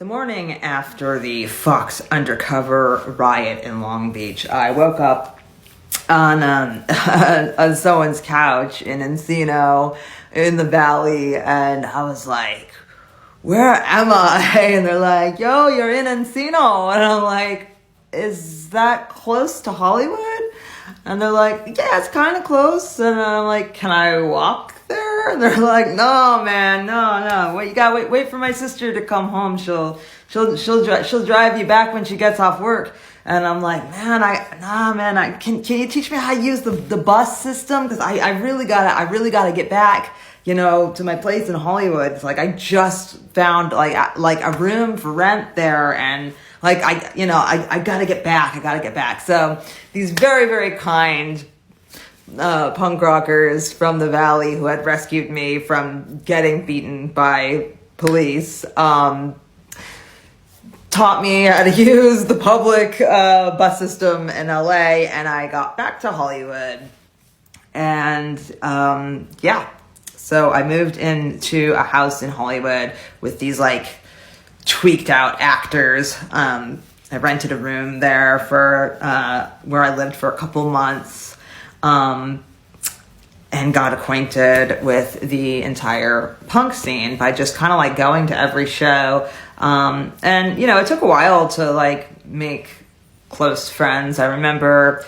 The morning after the Fox undercover riot in Long Beach, I woke up on on someone's couch in Encino in the Valley, and I was like, where am I? And they're like, yo, you're in Encino. And I'm like, is that close to Hollywood? And they're like, yeah, it's kind of close. And I'm like, can I walk there? And they're like, no, man, no. Wait, you gotta wait for my sister to come home. She'll drive you back when she gets off work. And I'm like, can you teach me how to use the bus system? Because I really gotta get back, to my place in Hollywood. It's like I just found like a room for rent there, and I gotta get back. So these very, very kind punk rockers from the Valley who had rescued me from getting beaten by police taught me how to use the public bus system in LA, and I got back to Hollywood. And so I moved into a house in Hollywood with these tweaked out actors. I rented a room there for where I lived for a couple months, and got acquainted with the entire punk scene by just kind of going to every show. And it took a while to make close friends. I don't remember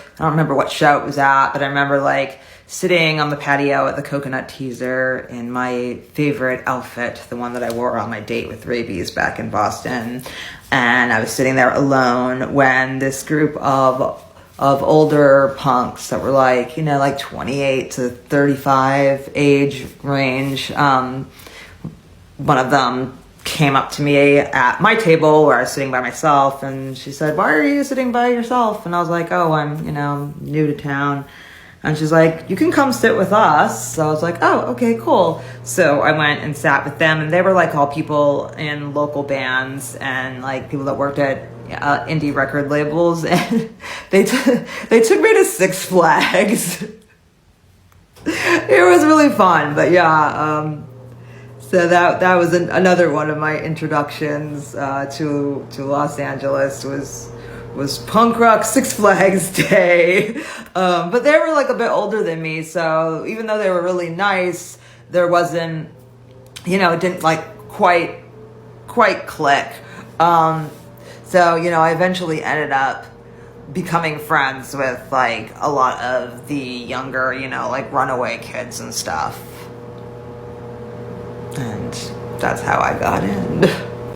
what show it was at, but I remember sitting on the patio at the Coconut Teaser in my favorite outfit, the one that I wore on my date with Rabies back in Boston. And I was sitting there alone when this group of older punks that were 28 to 35 age range. One of them came up to me at my table where I was sitting by myself, and she said, "Why are you sitting by yourself?" And I was like, "Oh, I'm new to town." And she's like, "You can come sit with us." So I was like, "Oh, okay, cool." So I went and sat with them, and they were all people in local bands and people that worked at indie record labels, and they took me to Six Flags. It was really fun, but so that was another one of my introductions to Los Angeles was punk rock Six Flags Day. But they were a bit older than me, so even though they were really nice, there wasn't, it didn't quite click. So, I eventually ended up becoming friends with a lot of the younger, runaway kids and stuff. And that's how I got in.